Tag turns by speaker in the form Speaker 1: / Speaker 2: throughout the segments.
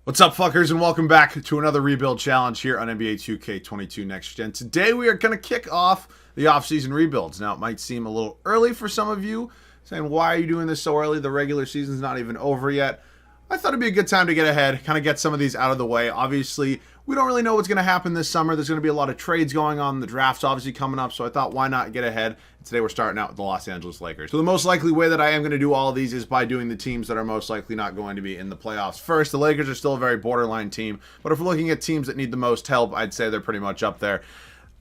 Speaker 1: What's up, fuckers, and welcome back to another rebuild challenge here on NBA 2K22 Next Gen. Today we are going to kick off the offseason rebuilds. Now, it might seem a little early for some of you, saying, why are you doing this so early? The regular season's not even over yet. I thought it'd be a good time to get ahead, kind of get some of these out of the way. Obviously, we don't really know what's going to happen this summer. There's going to be a lot of trades going on. The draft's obviously coming up, so I thought, why not get ahead? And today we're starting out with the Los Angeles Lakers. So the most likely way that I am going to do all of these is by doing the teams that are most likely not going to be in the playoffs first. The Lakers are still a very borderline team, but if we're looking at teams that need the most help, I'd say they're pretty much up there.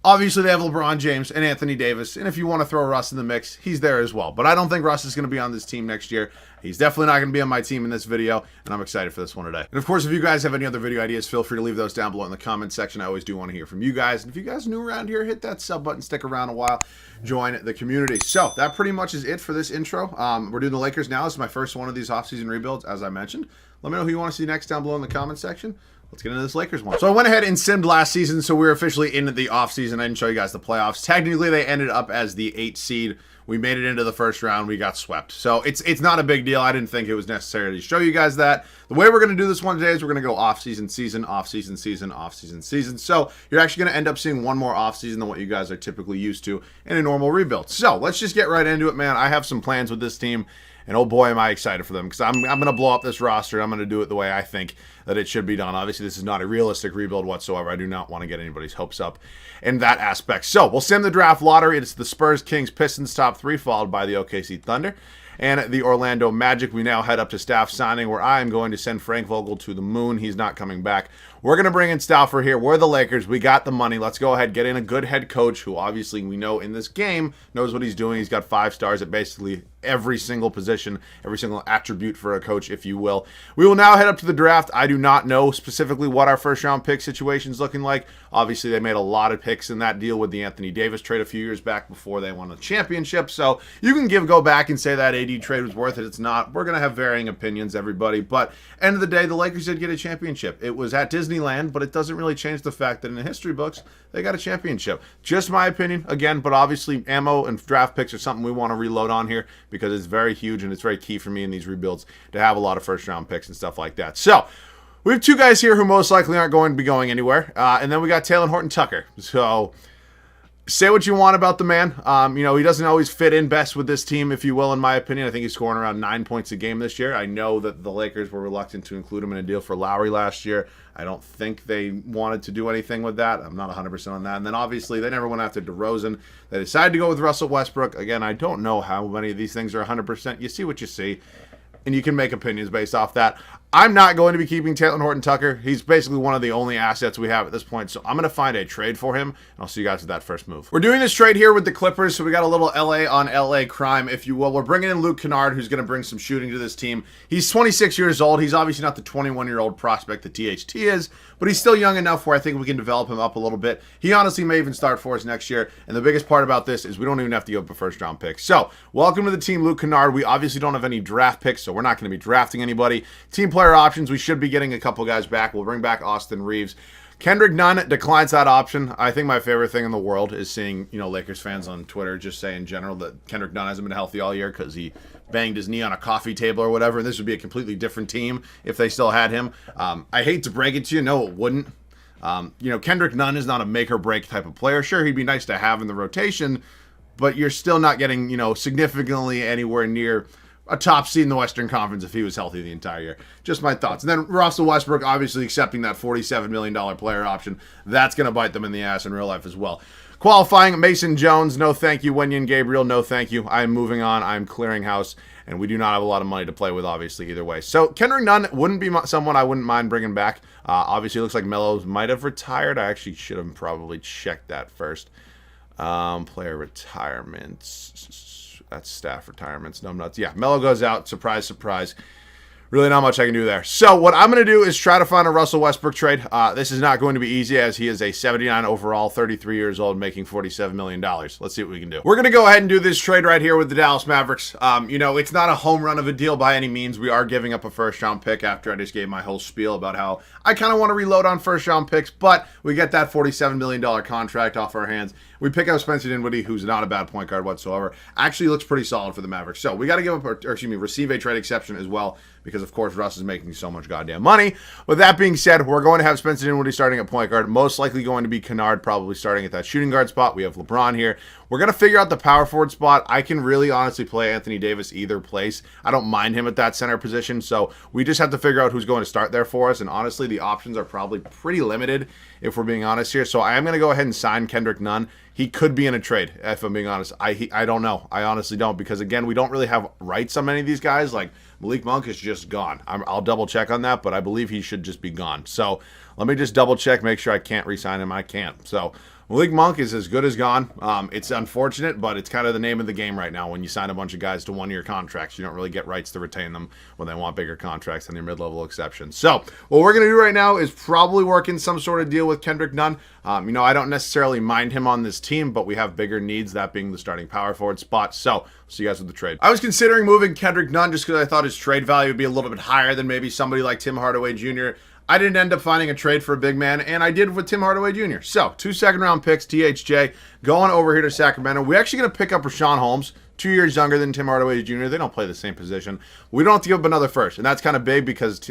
Speaker 1: Obviously, they have LeBron James and Anthony Davis, and if you want to throw Russ in the mix, he's there as well. But I don't think Russ is going to be on this team next year. He's definitely not going to be on my team in this video, and I'm excited for this one today. And of course, if you guys have any other video ideas, feel free to leave those down below in the comment section. I always do want to hear from you guys. And if you guys are new around here, hit that sub button, stick around a while, join the community. So that pretty much is it for this intro. We're doing the Lakers now. This is my first one of these offseason rebuilds, as I mentioned. Let me know who you want to see next down below in the comment section. Let's get into this Lakers one. So I went ahead and simmed last season, so we were officially in the offseason. I didn't show you guys the playoffs. Technically, they ended up as the 8th seed. We made it into the first round. We got swept. So it's not a big deal. I didn't think it was necessary to show you guys that. The way we're going to do this one today is we're going to go offseason, season, offseason, season, offseason, season. So you're actually going to end up seeing one more offseason than what you guys are typically used to in a normal rebuild. So let's just get right into it, man. I have some plans with this team. And oh boy, am I excited for them, because I'm going to blow up this roster. I'm going to do it the way I think that it should be done. Obviously, this is not a realistic rebuild whatsoever. I do not want to get anybody's hopes up in that aspect. So we'll sim the draft lottery. It's the Spurs, Kings, Pistons top 3, followed by the OKC Thunder and the Orlando Magic. We now head up to staff signing, where I am going to send Frank Vogel to the moon. He's not coming back. We're going to bring in Stauffer here. We're the Lakers. We got the money. Let's go ahead, get in a good head coach who obviously we know in this game knows what he's doing. He's got 5 stars at basically every single position, every single attribute for a coach, if you will. We will now head up to the draft. I do not know specifically what our first round pick situation is looking like. Obviously, they made a lot of picks in that deal with the Anthony Davis trade a few years back before they won a championship. So you can go back and say that AD trade was worth it. It's not. We're going to have varying opinions, everybody. But end of the day, the Lakers did get a championship. It was at Disneyland, but it doesn't really change the fact that in the history books, they got a championship. Just my opinion, again, but obviously ammo and draft picks are something we want to reload on here, because it's very huge and it's very key for me in these rebuilds to have a lot of first round picks and stuff like that. So we have 2 guys here who most likely aren't going to be going anywhere. And then we got Taylor Horton-Tucker. So say what you want about the man. He doesn't always fit in best with this team, if you will, in my opinion. I think he's scoring around 9 points a game this year. I know that the Lakers were reluctant to include him in a deal for Lowry last year. I don't think they wanted to do anything with that. I'm not 100% on that. And then obviously they never went after DeRozan. They decided to go with Russell Westbrook. Again, I don't know how many of these things are 100%. You see what you see, and you can make opinions based off that. I'm not going to be keeping Taylor Horton-Tucker. He's basically one of the only assets we have at this point, so I'm going to find a trade for him, and I'll see you guys with that first move. We're doing this trade here with the Clippers, so we got a little LA on LA crime, if you will. We're bringing in Luke Kennard, who's going to bring some shooting to this team. He's 26 years old. He's obviously not the 21-year-old prospect that THT is, but he's still young enough where I think we can develop him up a little bit. He honestly may even start for us next year, and the biggest part about this is we don't even have to give up a first-round pick. So, welcome to the team, Luke Kennard. We obviously don't have any draft picks, so we're not going to be drafting anybody. Team player options, we should be getting a couple guys back. We'll bring back Austin Reeves. Kendrick Nunn declines that option. I think my favorite thing in the world is seeing, Lakers fans on Twitter just say in general that Kendrick Nunn hasn't been healthy all year because he banged his knee on a coffee table or whatever. This would be a completely different team if they still had him. I hate to break it to you. No, it wouldn't. Kendrick Nunn is not a make or break type of player. Sure, he'd be nice to have in the rotation, but you're still not getting, significantly anywhere near a top seed in the Western Conference if he was healthy the entire year. Just my thoughts. And then Russell Westbrook obviously accepting that $47 million player option. That's going to bite them in the ass in real life as well. Qualifying, Mason Jones, no thank you. Wenyen Gabriel, no thank you. I am moving on. I am clearing house. And we do not have a lot of money to play with, obviously, either way. So Kendrick Nunn wouldn't be someone I wouldn't mind bringing back. Obviously, it looks like Melo might have retired. I actually should have probably checked that first. Player retirements. That's staff retirements. No, I'm nuts. Yeah, Melo goes out. Surprise, surprise. Really not much I can do there. So what I'm going to do is try to find a Russell Westbrook trade. This is not going to be easy, as he is a 79 overall, 33 years old, making $47 million. Let's see what we can do. We're going to go ahead and do this trade right here with the Dallas Mavericks. It's not a home run of a deal by any means. We are giving up a first-round pick after I just gave my whole spiel about how I kind of want to reload on first-round picks, but we get that $47 million contract off our hands. We pick up Spencer Dinwiddie, who's not a bad point guard whatsoever. Actually looks pretty solid for the Mavericks. So we got to give up, receive a trade exception as well, because, of course, Russ is making so much goddamn money. With that being said, we're going to have Spencer Dinwiddie starting at point guard. Most likely going to be Kennard probably starting at that shooting guard spot. We have LeBron here. We're going to figure out the power forward spot. I can really honestly play Anthony Davis either place. I don't mind him at that center position, so we just have to figure out who's going to start there for us, and honestly, the options are probably pretty limited if we're being honest here. So I am going to go ahead and sign Kendrick Nunn. He could be in a trade, if I'm being honest. I don't know. I honestly don't, because, again, we don't really have rights on many of these guys. Like, Malik Monk is just gone. I'll double-check on that, but I believe he should just be gone. So let me just double-check, make sure I can't re-sign him. I can't. So Malik Monk is as good as gone. It's unfortunate, but it's kind of the name of the game right now. When you sign a bunch of guys to one-year contracts, you don't really get rights to retain them when they want bigger contracts than your mid-level exceptions. So what we're going to do right now is probably work in some sort of deal with Kendrick Nunn. I don't necessarily mind him on this team, but we have bigger needs, that being the starting power forward spot. So see you guys with the trade. I was considering moving Kendrick Nunn just because I thought his trade value would be a little bit higher than maybe somebody like Tim Hardaway Jr. I didn't end up finding a trade for a big man, and I did with Tim Hardaway Jr. So, 2 second-round picks, THJ, going over here to Sacramento. We're actually going to pick up Rashawn Holmes, 2 years younger than Tim Hardaway Jr. They don't play the same position. We don't have to give up another first, and that's kind of big because,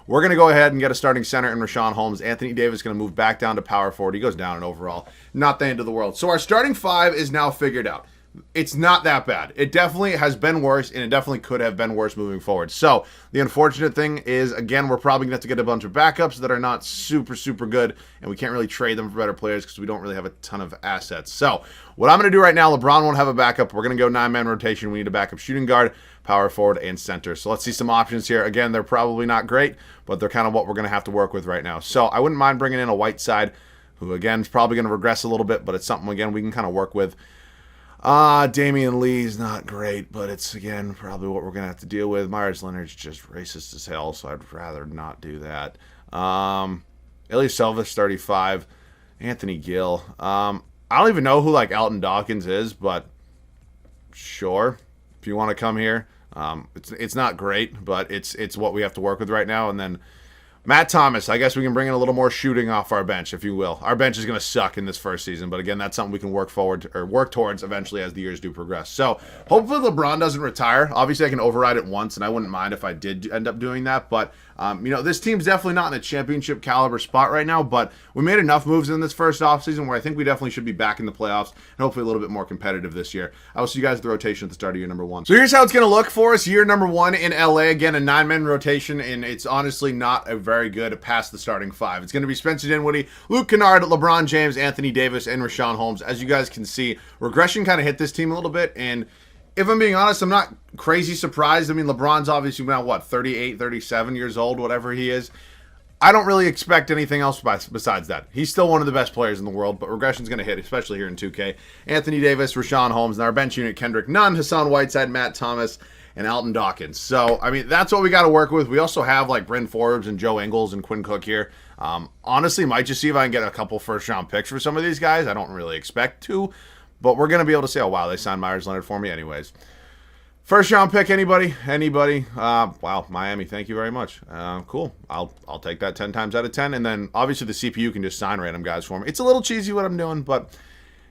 Speaker 1: we're going to go ahead and get a starting center in Rashawn Holmes. Anthony Davis is going to move back down to power forward. He goes down in overall. Not the end of the world. So, our starting five is now figured out. It's not that bad. It definitely has been worse, and it definitely could have been worse moving forward. So, the unfortunate thing is, again, we're probably going to have to get a bunch of backups that are not super, super good, and we can't really trade them for better players because we don't really have a ton of assets. So, what I'm going to do right now, LeBron won't have a backup. We're going to go 9-man rotation. We need a backup shooting guard, power forward, and center. So, let's see some options here. Again, they're probably not great, but they're kind of what we're going to have to work with right now. So, I wouldn't mind bringing in a Whiteside, who, again, is probably going to regress a little bit, but it's something, again, we can kind of work with. Damian Lee's not great, but it's, again, probably what we're going to have to deal with. Myers Leonard's just racist as hell, so I'd rather not do that. Ilyasovas, 35. Anthony Gill. I don't even know who, Alton Dawkins is, but sure, if you want to come here. It's not great, but it's what we have to work with right now. And then Matt Thomas, I guess we can bring in a little more shooting off our bench, if you will. Our bench is going to suck in this first season, but again, that's something we can work towards eventually as the years do progress. So hopefully LeBron doesn't retire. Obviously, I can override it once, and I wouldn't mind if I did end up doing that. But this team's definitely not in a championship caliber spot right now, but we made enough moves in this first offseason where I think we definitely should be back in the playoffs and hopefully a little bit more competitive this year. I will see you guys at the rotation at the start of year number 1. So here's how it's going to look for us. Year number 1 in LA. Again, a 9-man rotation, and it's honestly not a very good past the starting 5. It's going to be Spencer Dinwiddie, Luke Kennard, LeBron James, Anthony Davis, and Rashawn Holmes. As you guys can see, regression kind of hit this team a little bit, and if I'm being honest, I'm not crazy surprised. I mean, LeBron's obviously now, 38, 37 years old, whatever he is. I don't really expect anything else besides that. He's still one of the best players in the world, but regression's going to hit, especially here in 2K. Anthony Davis, Rashawn Holmes, and our bench unit, Kendrick Nunn, Hassan Whiteside, Matt Thomas, and Alton Dawkins. So, I mean, that's what we got to work with. We also have, Bryn Forbes and Joe Ingles and Quinn Cook here. Honestly, might just see if I can get a couple first-round picks for some of these guys. I don't really expect to, but we're going to be able to say, oh, wow, they signed Myers Leonard for me anyways. First-round pick, anybody? Wow, Miami, thank you very much. Cool. I'll take that 10 times out of 10, and then obviously the CPU can just sign random guys for me. It's a little cheesy what I'm doing, but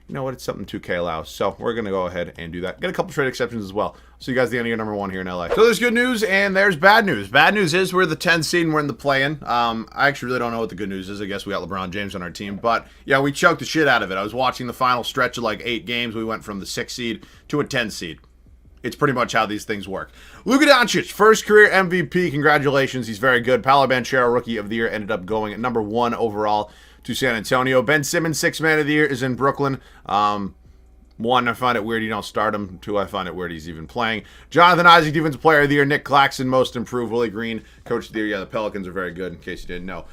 Speaker 1: you know what? It's something 2K allows. So we're going to go ahead and do that. Get a couple trade exceptions as well. See you guys at the end of year number 1 here in LA. So there's good news and there's bad news. Bad news is we're the 10th seed and we're in the play-in. I actually really don't know what the good news is. I guess we got LeBron James on our team. But yeah, we choked the shit out of it. I was watching the final stretch of 8 games. We went from the 6th seed to a 10th seed. It's pretty much how these things work. Luka Doncic, first career MVP. Congratulations. He's very good. Paolo Banchero, Rookie of the Year, ended up going at number 1 overall to San Antonio. Ben Simmons, 6th Man of the Year, is in Brooklyn. 1, I find it weird you don't start him. 2, I find it weird he's even playing. Jonathan Isaac, Defensive Player of the Year. Nick Claxton, Most Improved. Willie Green, Coach of the Year. Yeah, the Pelicans are very good, in case you didn't know.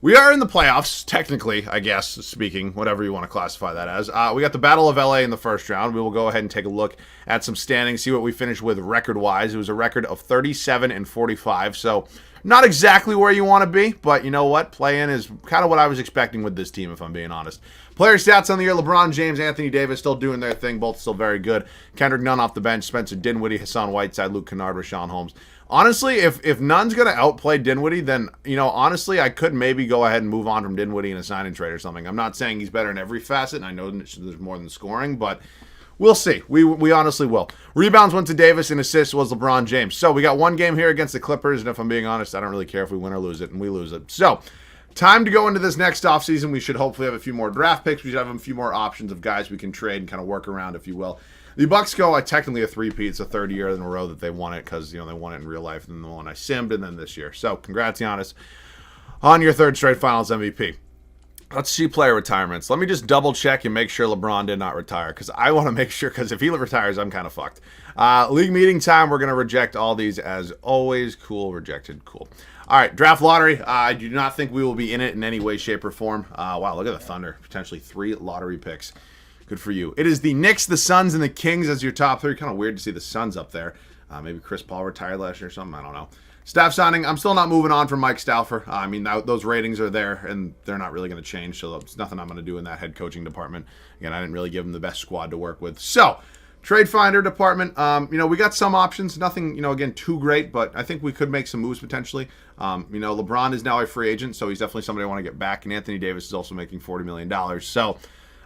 Speaker 1: We are in the playoffs, technically, I guess, speaking, whatever you want to classify that as. We got the Battle of LA in the first round. We will go ahead and take a look at some standings, see what we finished with record-wise. It was a record of 37-45, so not exactly where you want to be, but you know what? Play-in is kind of what I was expecting with this team, if I'm being honest. Player stats on the year, LeBron James, Anthony Davis still doing their thing, both still very good. Kendrick Nunn off the bench, Spencer Dinwiddie, Hassan Whiteside, Luke Kennard, Rashawn Holmes. Honestly, if Nunn's going to outplay Dinwiddie, then, honestly, I could maybe go ahead and move on from Dinwiddie in a sign and trade or something. I'm not saying he's better in every facet, and I know there's more than scoring, but We'll see. We honestly will. Rebounds went to Davis, and assists was LeBron James. So we got one game here against the Clippers, and if I'm being honest, I don't really care if we win or lose it, and we lose it. So time to go into this next offseason. We should hopefully have a few more draft picks. We should have a few more options of guys we can trade and kind of work around, if you will. The Bucks go technically a three-peat. It's the third year in a row that they won it because, they won it in real life, and then the one I simmed, and then this year. So congrats, Giannis, on your third straight Finals MVP. Let's see player retirements. Let me just double check and make sure LeBron did not retire, because I want to make sure, because if he retires, I'm kind of fucked. League meeting time, we're going to reject all these as always. Cool, rejected, cool. All right, draft lottery. I do not think we will be in it in any way, shape, or form. Wow, look at the Thunder. Potentially 3 lottery picks. Good for you. It is the Knicks, the Suns, and the Kings as your top 3. Kind of weird to see the Suns up there. Maybe Chris Paul retired last year or something. I don't know. Staff signing. I'm still not moving on from Mike Stauffer. I mean, those ratings are there, and they're not really going to change, so there's nothing I'm going to do in that head coaching department. Again, I didn't really give him the best squad to work with. So, trade finder department. We got some options. Nothing, again, too great, but I think we could make some moves potentially. LeBron is now a free agent, so he's definitely somebody I want to get back, and Anthony Davis is also making $40 million. So,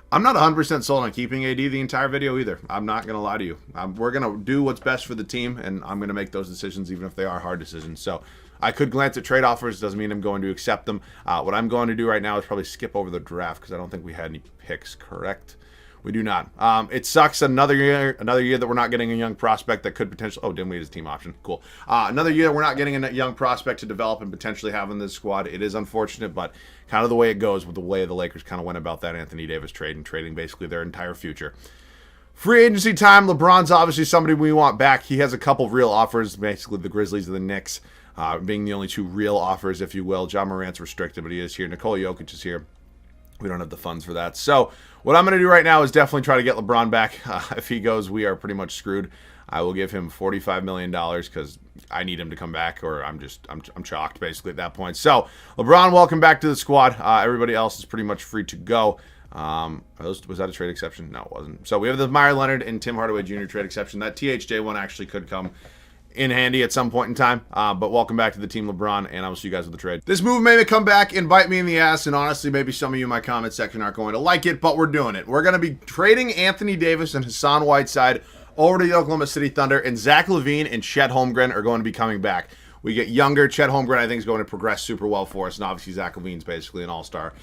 Speaker 1: I'm not 100% sold on keeping AD the entire video either. I'm not going to lie to you. We're going to do what's best for the team, and I'm going to make those decisions even if they are hard decisions. So I could glance at trade offers. Doesn't mean I'm going to accept them. What I'm going to do right now is probably skip over the draft because I don't think we had any picks, correct? We do not. It sucks. Another year that we're not getting a young prospect that could potentially. Oh, Dinwiddie is a team option. Cool. Another year we're not getting a young prospect to develop and potentially have in this squad. It is unfortunate, but kind of the way it goes with the way the Lakers kind of went about that Anthony Davis trade and trading basically their entire future. Free agency time. LeBron's obviously somebody we want back. He has a couple real offers, basically the Grizzlies and the Knicks being the only 2 real offers, if you will. Ja Morant's restricted, but he is here. Nikola Jokic is here. We don't have the funds for that. So what I'm going to do right now is definitely try to get LeBron back. If he goes, we are pretty much screwed. I will give him $45 million because I need him to come back, or I'm chalked basically at that point. So LeBron, welcome back to the squad. Everybody else is pretty much free to go. Was that a trade exception? No, it wasn't. So we have the Meyer Leonard and Tim Hardaway Jr. trade exception. That THJ one actually could come in handy at some point in time, but welcome back to the team, LeBron, and I will see you guys with the trade. This move may come back and bite me in the ass, and honestly, maybe some of you in my comment section aren't going to like it, but we're doing it. We're going to be trading Anthony Davis and Hassan Whiteside over to the Oklahoma City Thunder, and Zach LaVine and Chet Holmgren are going to be coming back. We get younger. Chet Holmgren, I think, is going to progress super well for us, and obviously Zach LaVine's basically an all-star.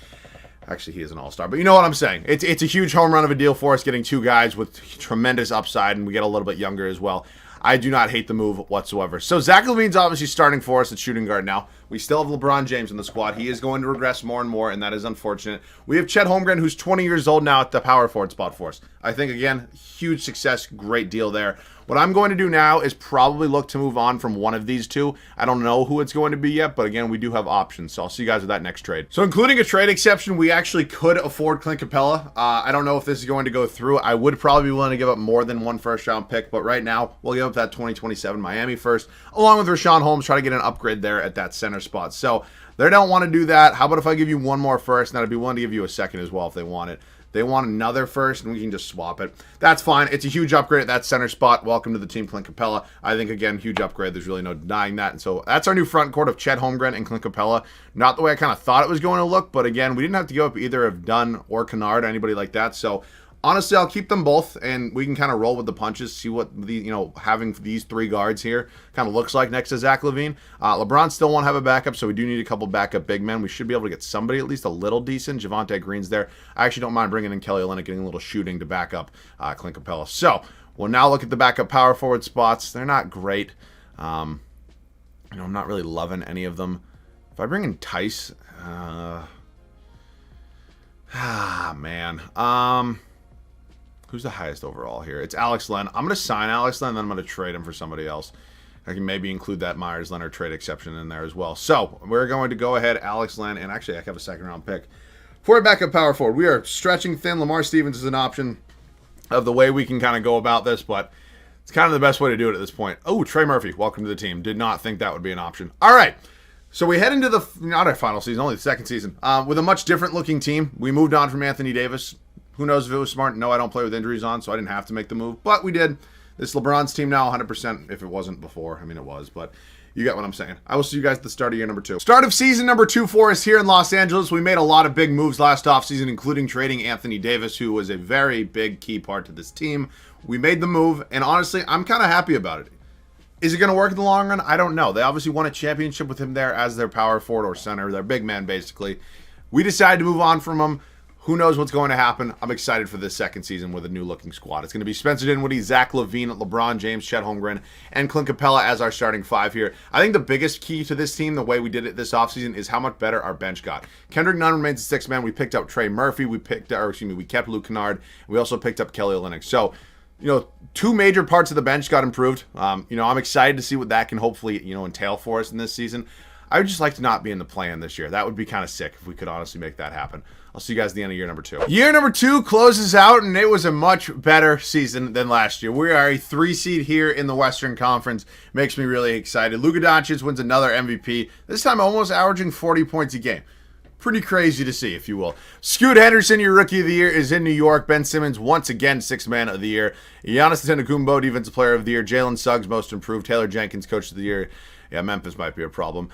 Speaker 1: Actually, he is an all-star, but you know what I'm saying. It's a huge home run of a deal for us, getting 2 guys with tremendous upside, and we get a little bit younger as well. I do not hate the move whatsoever. So Zach LaVine's obviously starting for us at shooting guard now. We still have LeBron James in the squad. He is going to regress more and more, and that is unfortunate. We have Chet Holmgren, who's 20 years old now at the power forward spot for us. I think, again, huge success, great deal there. What I'm going to do now is probably look to move on from one of these 2. I don't know who it's going to be yet, but again, we do have options, so I'll see you guys with that next trade. So including a trade exception, we actually could afford Clint Capella. I don't know if this is going to go through. I would probably be willing to give up more than 1 first-round pick, but right now, we'll give up that 2027 Miami first, along with Rashawn Holmes, try to get an upgrade there at that center spot. So they don't want to do that. How about if I give you 1 more first, and I'd be willing to give you a second as well if they want it. They want another first, and we can just swap it. That's fine. It's a huge upgrade at that center spot. Welcome to the team, Clint Capella. I think, again, huge upgrade. There's really no denying that. And so that's our new front court of Chet Holmgren and Clint Capella. Not the way I kind of thought it was going to look, but again, we didn't have to give up either of Dunn or Kennard, anybody like that. So honestly, I'll keep them both, and we can kind of roll with the punches, see what the having these 3 guards here kind of looks like next to Zach LaVine. LeBron still won't have a backup, so we do need a couple backup big men. We should be able to get somebody at least a little decent. Javonte Green's there. I actually don't mind bringing in Kelly Olynyk, getting a little shooting to back up Clint Capella. So we'll now look at the backup power forward spots. They're not great. I'm not really loving any of them. If I bring in Tice, man. Who's the highest overall here? It's Alex Len. I'm going to sign Alex Len, and then I'm going to trade him for somebody else. I can maybe include that Myers-Leonard trade exception in there as well. So we're going to go ahead, Alex Len, and actually I have a second-round pick. For a backup power forward, we are stretching thin. Lamar Stevens is an option of the way we can kind of go about this, but it's kind of the best way to do it at this point. Oh, Trey Murphy, welcome to the team. Did not think that would be an option. All right. So we head into not our final season, only the second season, with a much different-looking team. We moved on from Anthony Davis. Who knows if it was smart? No, I don't play with injuries on, so I didn't have to make the move. But we did. This LeBron's team now, 100%, if it wasn't before. I mean, it was. But You get what I'm saying. I will see you guys at the start of year number 2. Start of season number 2 for us here in Los Angeles. We made a lot of big moves last offseason, including trading Anthony Davis, who was a very big key part to this team. We made the move, and honestly, I'm kind of happy about it. Is it going to work in the long run? I don't know. They obviously won a championship with him there as their power forward or center, their big man, basically. We decided to move on from him. Who knows what's going to happen? I'm excited for this second season with a new-looking squad. It's going to be Spencer Dinwiddie, Zach LaVine, LeBron James, Chet Holmgren, and Clint Capella as our starting 5 here. I think the biggest key to this team, the way we did it this offseason, is how much better our bench got. Kendrick Nunn remains a 6th man. We picked up Trey Murphy. We kept Luke Kennard. We also picked up Kelly Olynyk. So, 2 major parts of the bench got improved. I'm excited to see what that can hopefully, entail for us in this season. I would just like to not be in the play-in this year. That would be kind of sick if we could honestly make that happen. I'll see you guys at the end of year number 2. Year number 2 closes out, and it was a much better season than last year. We are a 3 seed here in the Western Conference. Makes me really excited. Luka Doncic wins another MVP, this time almost averaging 40 points a game. Pretty crazy to see, if you will. Scoot Henderson, your Rookie of the Year, is in New York. Ben Simmons, once again, 6th Man of the Year. Giannis Antetokounmpo, Defensive Player of the Year. Jalen Suggs, Most Improved. Taylor Jenkins, Coach of the Year. Yeah, Memphis might be a problem.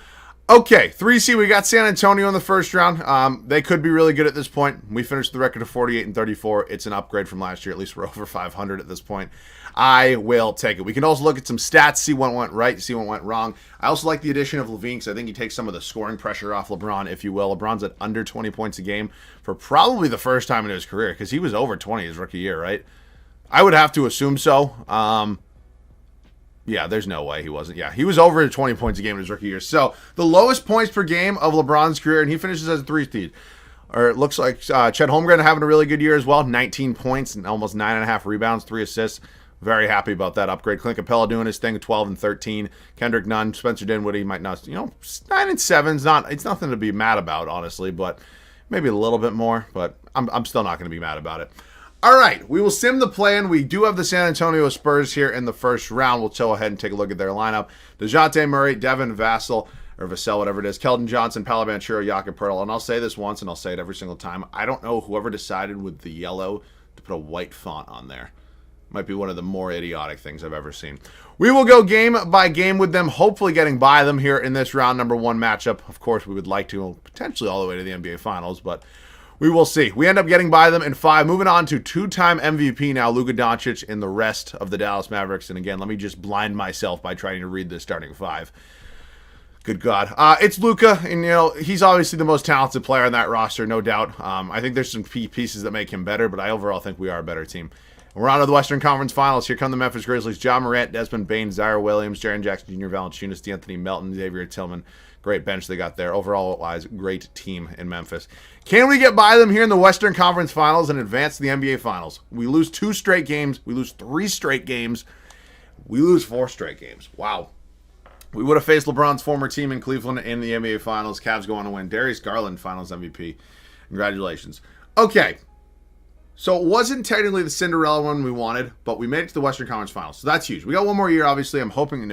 Speaker 1: Okay, 3C, we got San Antonio in the first round. They could be really good at this point. We finished the record of 48-34. It's an upgrade from last year. At least we're over 500 at this point. I will take it. We can also look at some stats, see what went right, see what went wrong. I also like the addition of LaVine because I think he takes some of the scoring pressure off LeBron, if you will. LeBron's at under 20 points a game for probably the first time in his career because he was over 20 his rookie year, right? I would have to assume so. Yeah, there's no way he wasn't. Yeah, he was over 20 points a game in his rookie year. So, the lowest points per game of LeBron's career, and he finishes as a 3 seed. Or it looks like Chet Holmgren having a really good year as well. 19 points and almost 9.5 rebounds, 3 assists. Very happy about that upgrade. Clint Capella doing his thing, 12 and 13. Kendrick Nunn, Spencer Dinwiddie might not, 9 and 7 is not, it's nothing to be mad about, honestly, but maybe a little bit more, but I'm still not going to be mad about it. All right, we will sim the play-in. We do have the San Antonio Spurs here in the first round. We'll go ahead and take a look at their lineup. DeJounte Murray, Devin Vassell, or Vassell, whatever it is, Keldon Johnson, Paolo Banchero, Jakob Poeltl. And I'll say this once, and I'll say it every single time. I don't know whoever decided with the yellow to put a white font on there. Might be one of the more idiotic things I've ever seen. We will go game by game with them, hopefully getting by them here in this round number 1 matchup. Of course, we would like to, potentially all the way to the NBA Finals, but we will see. We end up getting by them in 5. Moving on to 2-time MVP now, Luka Doncic and the rest of the Dallas Mavericks. And again, let me just blind myself by trying to read this starting 5. Good God. It's Luka, and, he's obviously the most talented player on that roster, no doubt. I think there's some key pieces that make him better, but I overall think we are a better team. We're on to the Western Conference Finals. Here come the Memphis Grizzlies. Ja Morant, Desmond Bane, Zaire Williams, Jaren Jackson Jr., Valanciunas, D'Anthony Melton, Xavier Tillman. Great bench they got there. Overall-wise, great team in Memphis. Can we get by them here in the Western Conference Finals and advance to the NBA Finals? We lose 2 straight games. We lose 3 straight games. We lose 4 straight games. Wow. We would have faced LeBron's former team in Cleveland in the NBA Finals. Cavs go on to win. Darius Garland, Finals MVP. Congratulations. Okay. So it wasn't technically the Cinderella one we wanted, but we made it to the Western Conference Finals. So that's huge. We got one more year, obviously. I'm hoping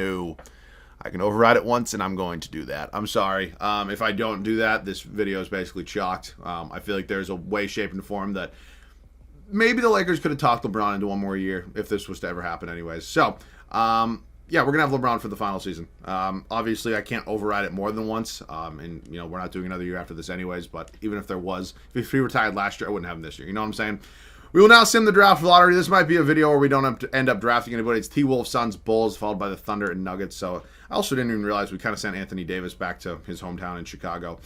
Speaker 1: I can override it once, and I'm going to do that. I'm sorry. If I don't do that, this video is basically chalked. I feel like there's a way, shape, and form that maybe the Lakers could have talked LeBron into one more year if this was to ever happen anyways. So, yeah, we're going to have LeBron for the final season. Obviously, I can't override it more than once, and, we're not doing another year after this anyways, but even if there was, if he retired last year, I wouldn't have him this year. You know what I'm saying? We will now sim the draft lottery. This might be a video where we don't have to end up drafting anybody. It's T-Wolves, Suns, Bulls, followed by the Thunder and Nuggets. So I also didn't even realize we kind of sent Anthony Davis back to his hometown in Chicago.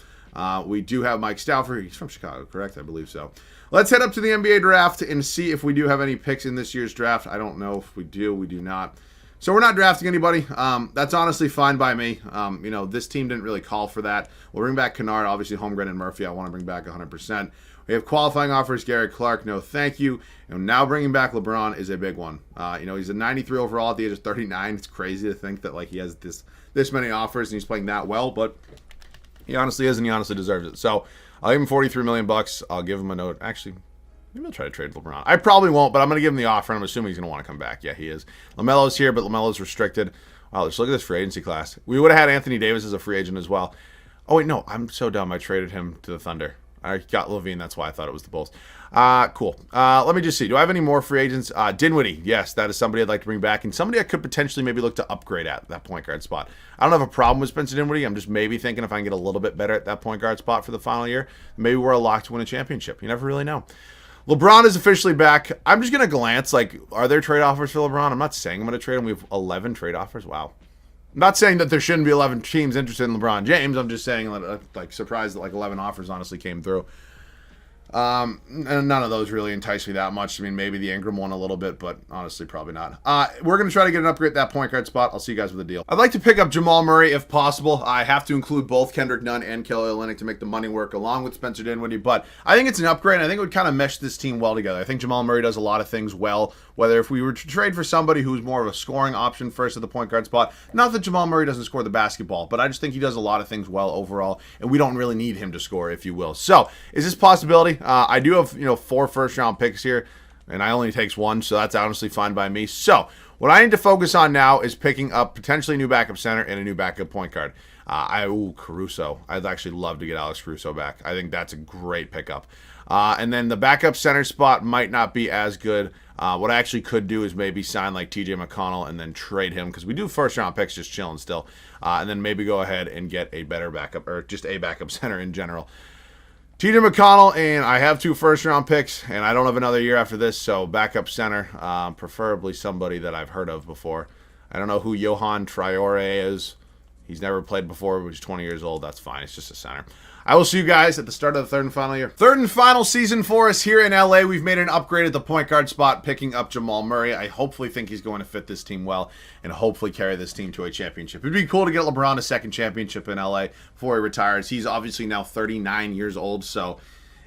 Speaker 1: We do have Mike Stauffer. He's from Chicago, correct? I believe so. Let's head up to the NBA draft and see if we do have any picks in this year's draft. I don't know if we do. We do not. So we're not drafting anybody. That's honestly fine by me. This team didn't really call for that. We'll bring back Kennard, obviously Holmgren and Murphy. I want to bring back 100%. We have qualifying offers. Garrett Clark, no thank you. And now bringing back LeBron is a big one. He's a 93 overall at the age of 39. It's crazy to think that he has this many offers and he's playing that well, but he honestly is, and he honestly deserves it. So I'll give him $43 million. I'll give him a note. Actually, maybe I'll try to trade LeBron. I probably won't, but I'm going to give him the offer, and I'm assuming he's going to want to come back. Yeah, he is. LaMelo's here, but LaMelo's restricted. Wow, just look at this free agency class. We would have had Anthony Davis as a free agent as well. Oh, wait, no. I'm so dumb. I traded him to the Thunder. I got Levine. That's why I thought it was the Bulls. Cool. Let me just see. Do I have any more free agents? Dinwiddie. Yes, that is somebody I'd like to bring back, and somebody I could potentially maybe look to upgrade at that point guard spot. I don't have a problem with Spencer Dinwiddie. I'm just maybe thinking if I can get a little bit better at that point guard spot for the final year, maybe we're a lock to win a championship. You never really know. LeBron is officially back. I'm just going to glance. Like, are there trade offers for LeBron? I'm not saying I'm going to trade him. We have 11 trade offers. Wow. I'm not saying that there shouldn't be 11 teams interested in LeBron James. I'm just saying, like, surprised that, like, 11 offers honestly came through. And none of those really entice me that much. I mean, maybe the Ingram one a little bit, but honestly, probably not. We're going to try to get an upgrade at that point guard spot. I'll see you guys with the deal. I'd like to pick up Jamal Murray if possible. I have to include both Kendrick Nunn and Kelly Olynyk to make the money work, along with Spencer Dinwiddie, but I think it's an upgrade. I think it would kind of mesh this team well together. I think Jamal Murray does a lot of things well, whether if we were to trade for somebody who's more of a scoring option first at the point guard spot. Not that Jamal Murray doesn't score the basketball, but I just think he does a lot of things well overall, and we don't really need him to score, if you will. So, is this a possibility? I do have 4 first-round picks here, and I only takes 1, so that's honestly fine by me. So, what I need to focus on now is picking up potentially a new backup center and a new backup point guard. Caruso. I'd actually love to get Alex Caruso back. I think that's a great pickup. And then the backup center spot might not be as good. What I actually could do is maybe sign like TJ McConnell and then trade him, because we do first-round picks just chilling still. And then maybe go ahead and get a better backup, or just a backup center in general. TJ McConnell, and I have 2 first-round picks, and I don't have another year after this, so backup center, preferably somebody that I've heard of before. I don't know who Johan Traore is. He's never played before, but he's 20 years old. That's fine. It's just a center. I will see you guys at the start of the third and final year. Third and final season for us here in LA. We've made an upgrade at the point guard spot, picking up Jamal Murray. I hopefully think he's going to fit this team well and hopefully carry this team to a championship. It'd be cool to get LeBron a second championship in LA before he retires. He's obviously now 39 years old, so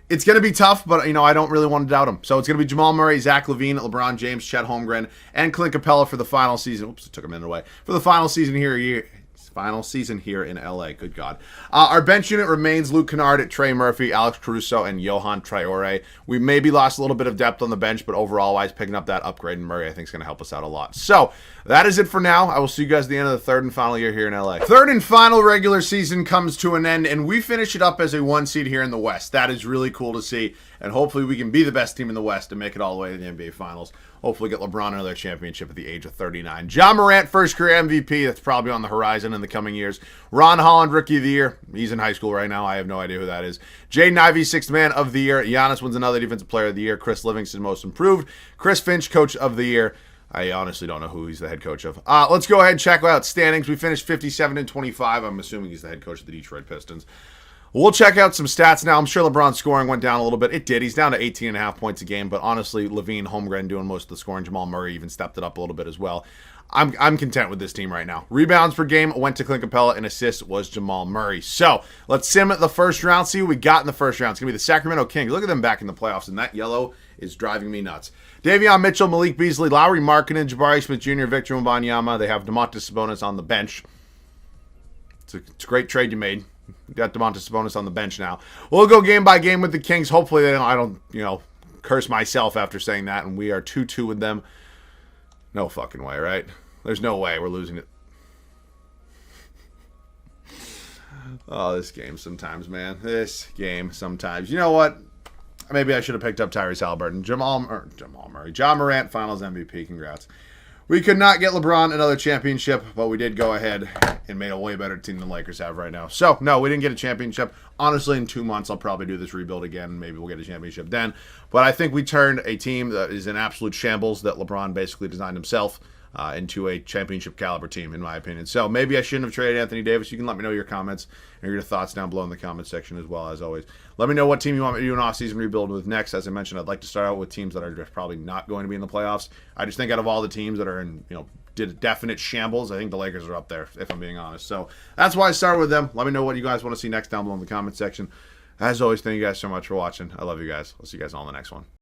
Speaker 1: it's going to be tough, but, I don't really want to doubt him. So it's going to be Jamal Murray, Zach LaVine, LeBron James, Chet Holmgren, and Clint Capella for the final season. Oops, it took a minute away. For the final season here in LA. Good God. Our bench unit remains Luke Kennard, Trey Murphy, Alex Caruso, and Johan Traore. We maybe lost a little bit of depth on the bench, but overall-wise, picking up that upgrade in Murray I think is going to help us out a lot. So, that is it for now. I will see you guys at the end of the third and final year here in LA. Third and final regular season comes to an end, and we finish it up as a 1 seed here in the West. That is really cool to see, and hopefully we can be the best team in the West and make it all the way to the NBA Finals. Hopefully get LeBron another championship at the age of 39. Ja Morant, first career MVP. That's probably on the horizon in the coming years. Ron Holland, Rookie of the Year. He's in high school right now. I have no idea who that is. Jaden Ivey, Sixth Man of the Year. Giannis wins another Defensive Player of the Year. Chris Livingston, Most Improved. Chris Finch, Coach of the Year. I honestly don't know who he's the head coach of. Let's go ahead and check out standings. We finished 57-25. I'm assuming he's the head coach of the Detroit Pistons. We'll check out some stats now. I'm sure LeBron's scoring went down a little bit. It did. He's down to 18.5 points a game, but honestly, LaVine, Holmgren doing most of the scoring. Jamal Murray even stepped it up a little bit as well. I'm content with this team right now. Rebounds per game went to Clint Capella, and assists was Jamal Murray. So, let's sim at the first round, see what we got in the first round. It's going to be the Sacramento Kings. Look at them back in the playoffs, and that yellow is driving me nuts. Davion Mitchell, Malik Beasley, Lauri Markkanen, Jabari Smith Jr., Victor Wembanyama. They have Domantas Sabonis on the bench. It's a great trade you made. You got Domantas Sabonis on the bench now. We'll go game by game with the Kings. Hopefully, I don't curse myself after saying that, and we are 2-2 with them. No fucking way, right? There's no way we're losing it. Oh, this game sometimes, man. This game sometimes. You know what? Maybe I should have picked up Tyrese Halliburton. Jamal Murray. Ja Morant, Finals MVP. Congrats. We could not get LeBron another championship, but we did go ahead and made a way better team than the Lakers have right now. So, no, we didn't get a championship. Honestly, in 2 months, I'll probably do this rebuild again. Maybe we'll get a championship then. But I think we turned a team that is in absolute shambles that LeBron basically designed himself into a championship caliber team, in my opinion. So maybe I shouldn't have traded Anthony Davis. You can let me know your comments and your thoughts down below in the comment section as well, as always. Let me know what team you want me to do an off-season rebuild with next. As I mentioned, I'd like to start out with teams that are just probably not going to be in the playoffs. I just think out of all the teams that are in, did definite shambles, I think the Lakers are up there, if I'm being honest. So that's why I started with them. Let me know what you guys want to see next down below in the comment section. As always, thank you guys so much for watching. I love you guys. I'll see you guys all in the next one.